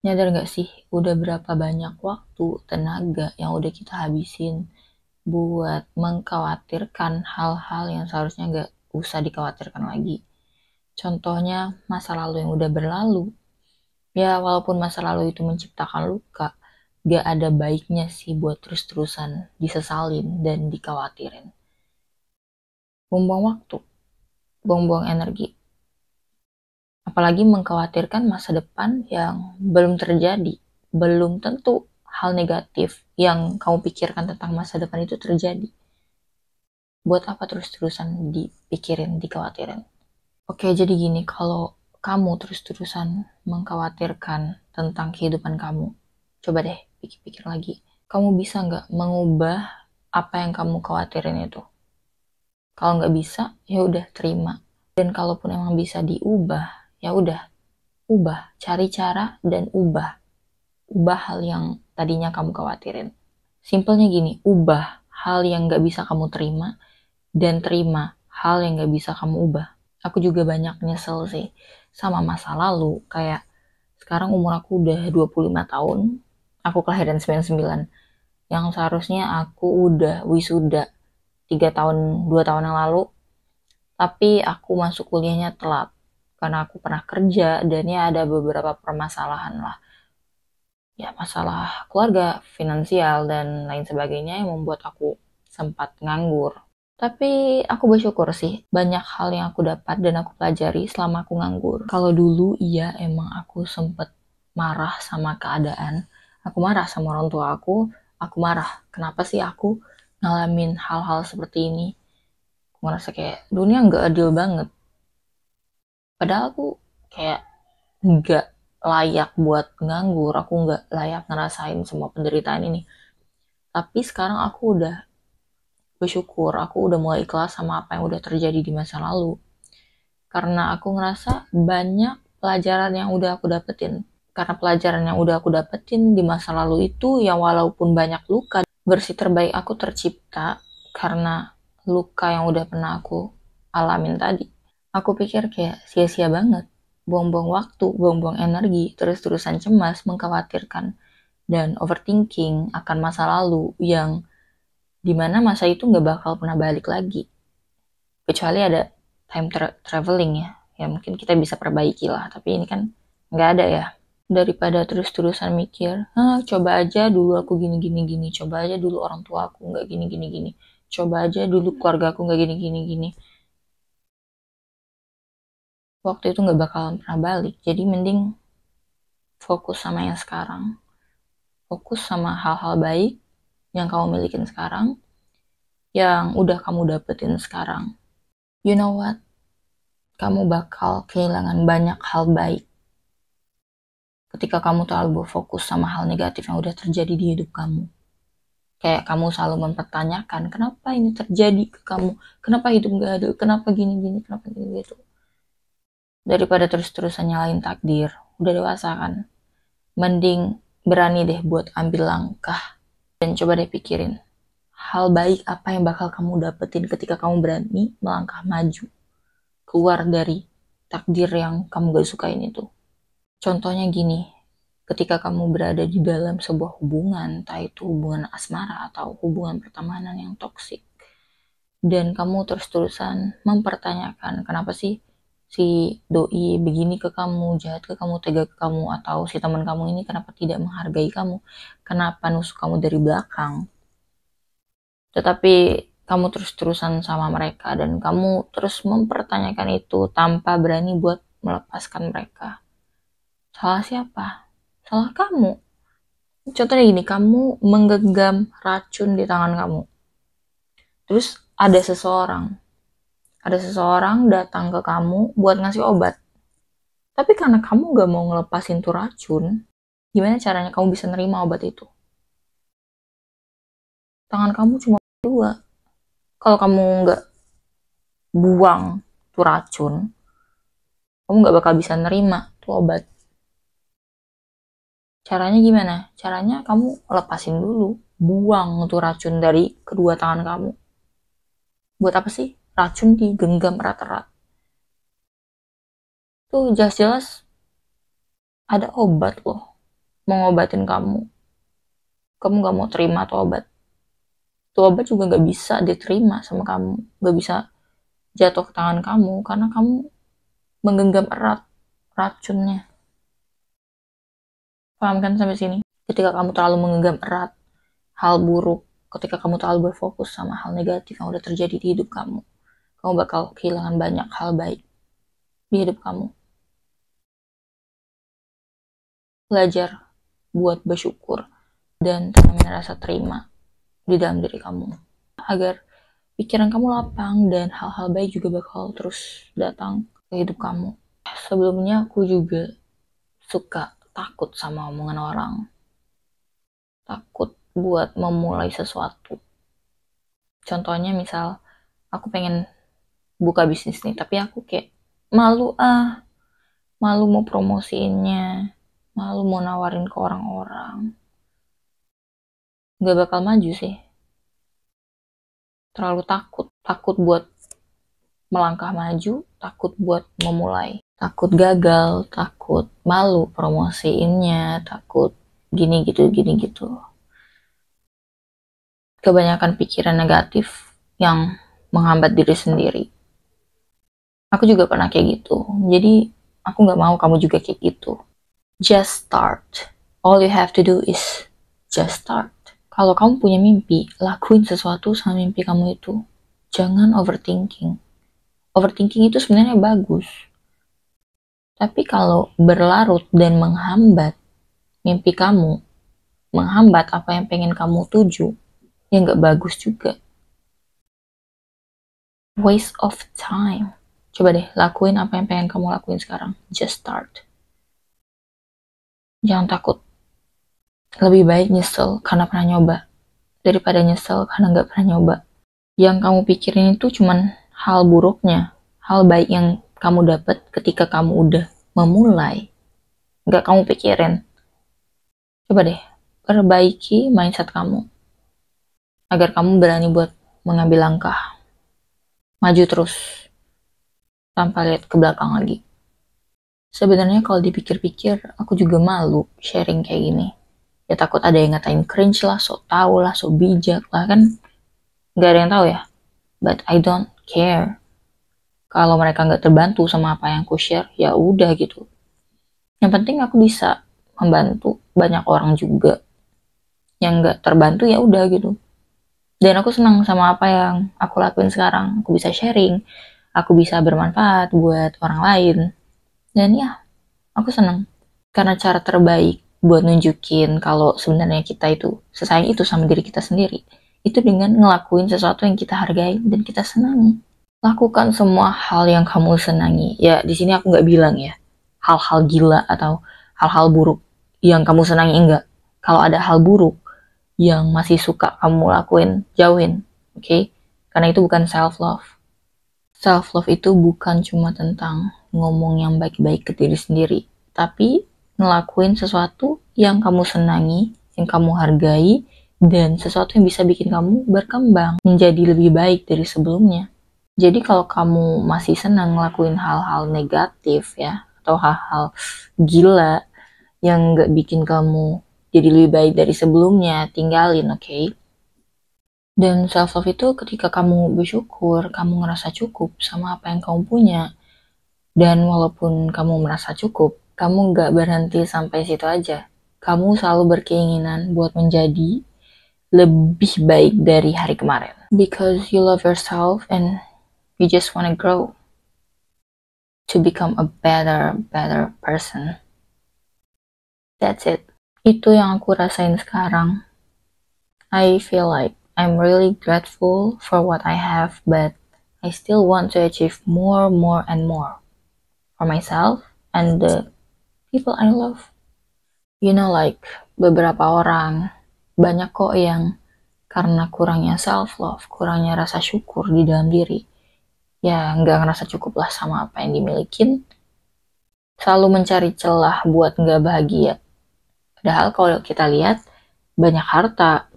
Nyadar gak sih, udah berapa banyak waktu, tenaga yang udah kita habisin buat mengkhawatirkan hal-hal yang seharusnya gak usah dikhawatirkan lagi. Contohnya masa lalu yang udah berlalu. Ya walaupun masa lalu itu menciptakan luka, gak ada baiknya sih buat terus-terusan disesalin dan dikhawatirin. Buang-buang waktu, buang-buang energi. Apalagi mengkhawatirkan masa depan yang belum terjadi. Belum tentu hal negatif yang kamu pikirkan tentang masa depan itu terjadi. Buat apa terus-terusan dipikirin, dikhawatirin? Oke, jadi gini, kalau kamu terus-terusan mengkhawatirkan tentang kehidupan kamu, coba deh pikir-pikir lagi. Kamu bisa nggak mengubah apa yang kamu khawatirin itu? Kalau nggak bisa, ya udah terima. Dan kalaupun emang bisa diubah, ya udah ubah, cari cara dan ubah. Ubah hal yang tadinya kamu khawatirin. Simpelnya gini, ubah hal yang gak bisa kamu terima dan terima hal yang gak bisa kamu ubah. Aku juga banyak nyesel sih sama masa lalu. Kayak sekarang umur aku udah 25 tahun. Aku kelahiran 99. Yang seharusnya aku udah wisuda 3 tahun, 2 tahun yang lalu. Tapi aku masuk kuliahnya telat. Karena aku pernah kerja dan ya ada beberapa permasalahan lah. Ya masalah keluarga, finansial, dan lain sebagainya yang membuat aku sempat nganggur. Tapi aku bersyukur sih, banyak hal yang aku dapat dan aku pelajari selama aku nganggur. Kalau dulu iya emang aku sempet marah sama keadaan, aku marah sama orang tua aku marah. Kenapa sih aku ngalamin hal-hal seperti ini? Aku ngerasa kayak dunia nggak adil banget. Padahal aku kayak nggak layak buat nganggur, aku nggak layak ngerasain semua penderitaan ini. Tapi sekarang aku udah bersyukur, aku udah mulai ikhlas sama apa yang udah terjadi di masa lalu. Karena aku ngerasa banyak pelajaran yang udah aku dapetin. Karena pelajaran yang udah aku dapetin di masa lalu itu, yang walaupun banyak luka, versi terbaik aku tercipta karena luka yang udah pernah aku alamin tadi. Aku pikir kayak sia-sia banget. Buang-buang waktu, buang-buang energi, terus-terusan cemas, mengkhawatirkan, dan overthinking akan masa lalu yang dimana masa itu nggak bakal pernah balik lagi. Kecuali ada time traveling ya. Ya mungkin kita bisa perbaiki lah, tapi ini kan nggak ada ya. Daripada terus-terusan mikir, coba aja dulu aku gini-gini-gini, coba aja dulu orang tua aku nggak gini-gini-gini, coba aja dulu keluarga aku nggak gini-gini-gini. Waktu itu nggak bakalan pernah balik, jadi mending fokus sama yang sekarang. Fokus sama hal-hal baik yang kamu milikin sekarang, yang udah kamu dapetin sekarang. You know what? Kamu bakal kehilangan banyak hal baik ketika kamu terlalu berfokus sama hal negatif yang udah terjadi di hidup kamu. Kayak kamu selalu mempertanyakan, kenapa ini terjadi ke kamu? Kenapa hidup gak adil? Kenapa gini-gini? Kenapa gini-gitu? Daripada terus-terusan nyalain takdir, udah dewasa kan? Mending berani deh buat ambil langkah. Dan coba deh pikirin, hal baik apa yang bakal kamu dapetin ketika kamu berani melangkah maju. Keluar dari takdir yang kamu gak sukain itu. Contohnya gini, ketika kamu berada di dalam sebuah hubungan, entah itu hubungan asmara atau hubungan pertemanan yang toksik, dan kamu terus-terusan mempertanyakan kenapa sih si doi begini ke kamu, jahat ke kamu, tega ke kamu, atau si teman kamu ini kenapa tidak menghargai kamu, kenapa nusuk kamu dari belakang, tetapi kamu terus-terusan sama mereka dan kamu terus mempertanyakan itu tanpa berani buat melepaskan mereka. Salah siapa? Salah kamu. Contohnya gini, kamu menggenggam racun di tangan kamu. Terus ada seseorang datang ke kamu buat ngasih obat. Tapi karena kamu gak mau ngelepasin tuh racun, gimana caranya kamu bisa nerima obat itu? Tangan kamu cuma dua. Kalau kamu gak buang tuh racun, kamu gak bakal bisa nerima tuh obat. Caranya gimana? Caranya kamu lepasin dulu, buang tuh racun dari kedua tangan kamu. Buat apa sih racun digenggam erat-erat? Tuh jelas-jelas ada obat loh. mau ngobatin kamu gak mau terima tuh obat juga gak bisa diterima sama kamu, gak bisa jatuh ke tangan kamu karena kamu menggenggam erat racunnya. Paham kan sampai sini? Ketika kamu terlalu menggenggam erat hal buruk, ketika kamu terlalu berfokus sama hal negatif yang udah terjadi di hidup kamu bakal kehilangan banyak hal baik di hidup kamu. Belajar buat bersyukur dan tanamin rasa terima di dalam diri kamu agar pikiran kamu lapang dan hal-hal baik juga bakal terus datang ke hidup kamu. Sebelumnya aku juga suka takut sama omongan orang, takut buat memulai sesuatu. Contohnya misal aku pengen buka bisnis nih, tapi aku kayak malu mau promosiinnya, malu mau nawarin ke orang-orang. Gak bakal maju sih. Terlalu takut buat melangkah maju, takut buat memulai, takut gagal, takut malu promosiinnya, takut gini gitu. Kebanyakan pikiran negatif yang menghambat diri sendiri. Aku juga pernah kayak gitu, jadi aku gak mau kamu juga kayak gitu. Just start. All you have to do is just start. Kalau kamu punya mimpi, lakuin sesuatu sama mimpi kamu itu. Jangan overthinking. Overthinking itu sebenarnya bagus. Tapi kalau berlarut dan menghambat mimpi kamu, menghambat apa yang pengen kamu tuju, ya nggak bagus juga. Waste of time. Coba deh, lakuin apa yang pengen kamu lakuin sekarang. Just start. Jangan takut. Lebih baik nyesel karena pernah nyoba daripada nyesel karena nggak pernah nyoba. Yang kamu pikirin itu cuman hal buruknya, hal baik yang kamu dapat ketika kamu udah memulai. Nggak kamu pikirin. Coba deh, perbaiki mindset kamu agar kamu berani buat mengambil langkah. Maju terus tanpa lihat ke belakang lagi. Sebenarnya kalau dipikir-pikir, aku juga malu sharing kayak gini. Ya takut ada yang ngatain cringe lah, sok tau lah, sok bijak lah, kan gak ada yang tahu ya. But I don't care. Kalau mereka nggak terbantu sama apa yang aku share, ya udah gitu. Yang penting aku bisa membantu banyak orang juga. Yang nggak terbantu ya udah gitu. Dan aku senang sama apa yang aku lakuin sekarang. Aku bisa sharing, aku bisa bermanfaat buat orang lain. Dan ya, aku senang. Karena cara terbaik buat nunjukin kalau sebenarnya kita itu sesayang itu sama diri kita sendiri, itu dengan ngelakuin sesuatu yang kita hargai dan kita senangi. Lakukan semua hal yang kamu senangi. Ya, di sini aku nggak bilang ya hal-hal gila atau hal-hal buruk yang kamu senangi, enggak. Kalau ada hal buruk yang masih suka kamu lakuin, jauhin, oke? Karena itu bukan self-love. Self-love itu bukan cuma tentang ngomong yang baik-baik ke diri sendiri, tapi ngelakuin sesuatu yang kamu senangi, yang kamu hargai, dan sesuatu yang bisa bikin kamu berkembang menjadi lebih baik dari sebelumnya. Jadi kalau kamu masih senang ngelakuin hal-hal negatif ya, atau hal-hal gila yang gak bikin kamu jadi lebih baik dari sebelumnya, tinggalin, oke? Dan self-love itu ketika kamu bersyukur, kamu ngerasa cukup sama apa yang kamu punya. Dan walaupun kamu merasa cukup, kamu gak berhenti sampai situ aja. Kamu selalu berkeinginan buat menjadi lebih baik dari hari kemarin. Because you love yourself and you just wanna grow to become a better person. That's it. Itu yang aku rasain sekarang. I feel like I'm really grateful for what I have, but I still want to achieve more and more for myself and the people I love. You know, like beberapa orang, banyak kok yang karena kurangnya self-love, kurangnya rasa syukur di dalam diri, ya nggak ngerasa cukup lah sama apa yang dimilikin, selalu mencari celah buat nggak bahagia. Padahal kalau kita lihat, banyak harta,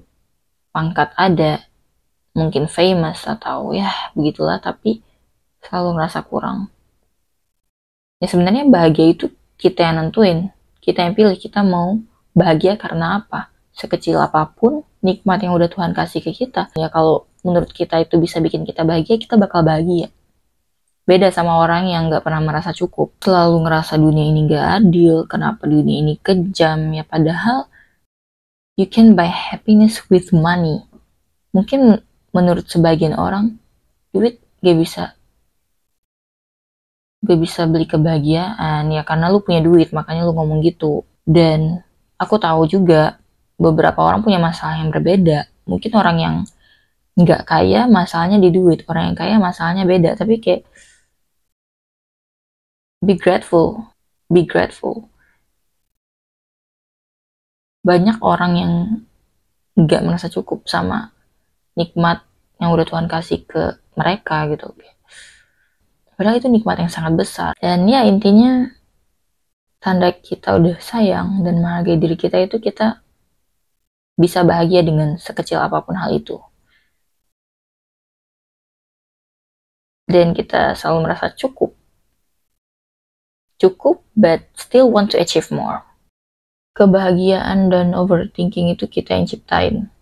pangkat ada, mungkin famous atau ya begitulah, tapi selalu ngerasa kurang. Ya sebenarnya bahagia itu kita yang nentuin, kita yang pilih, kita mau bahagia karena apa? Sekecil apapun nikmat yang udah Tuhan kasih ke kita, ya kalau menurut kita itu bisa bikin kita bahagia, kita bakal bahagia. Beda sama orang yang gak pernah merasa cukup, selalu ngerasa dunia ini gak adil, kenapa dunia ini kejam, ya padahal you can buy happiness with money. Mungkin menurut sebagian orang, duit gak bisa beli kebahagiaan, ya karena lu punya duit, makanya lu ngomong gitu. Dan aku tahu juga, beberapa orang punya masalah yang berbeda. Mungkin orang yang nggak kaya masalahnya di duit, orang yang kaya masalahnya beda, tapi kayak be grateful. Banyak orang yang nggak merasa cukup sama nikmat yang udah Tuhan kasih ke mereka gitu. Padahal itu nikmat yang sangat besar. Dan ya intinya tanda kita udah sayang dan menghargai diri kita itu kita bisa bahagia dengan sekecil apapun hal itu. Dan kita selalu merasa cukup, but still want to achieve more. Kebahagiaan dan overthinking itu kita yang ciptain.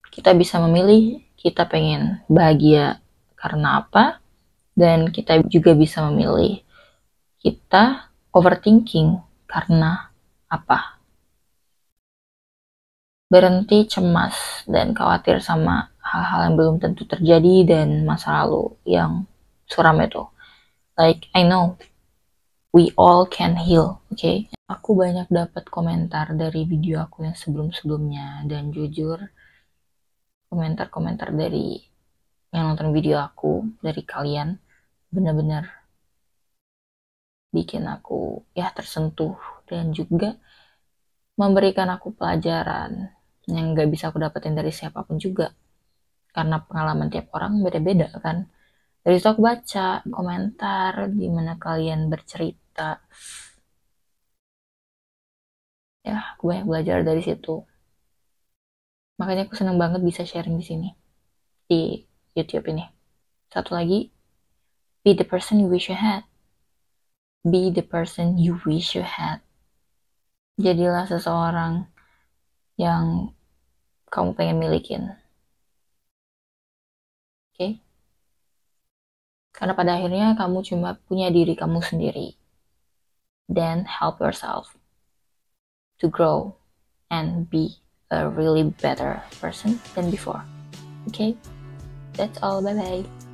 Kita bisa memilih kita pengen bahagia karena apa, dan kita juga bisa memilih kita overthinking karena apa. Berhenti cemas dan khawatir sama hal-hal yang belum tentu terjadi dan masa lalu yang suram itu. Like, I know we all can heal, okay? Aku banyak dapat komentar dari video aku yang sebelum-sebelumnya, dan jujur komentar-komentar dari yang nonton video aku, dari kalian, benar-benar bikin aku ya tersentuh dan juga memberikan aku pelajaran yang gak bisa aku dapetin dari siapapun juga, karena pengalaman tiap orang beda-beda kan. Dari situ aku baca komentar dimana kalian bercerita, ya aku banyak belajar dari situ. Makanya aku senang banget bisa sharing di sini, di YouTube ini. Satu lagi, be the person you wish you had. Be the person you wish you had. Jadilah seseorang yang kamu pengen milikin. Oke? Karena pada akhirnya kamu cuma punya diri kamu sendiri. Then help yourself to grow and be a really better person than before. Okay? That's all. Bye-bye.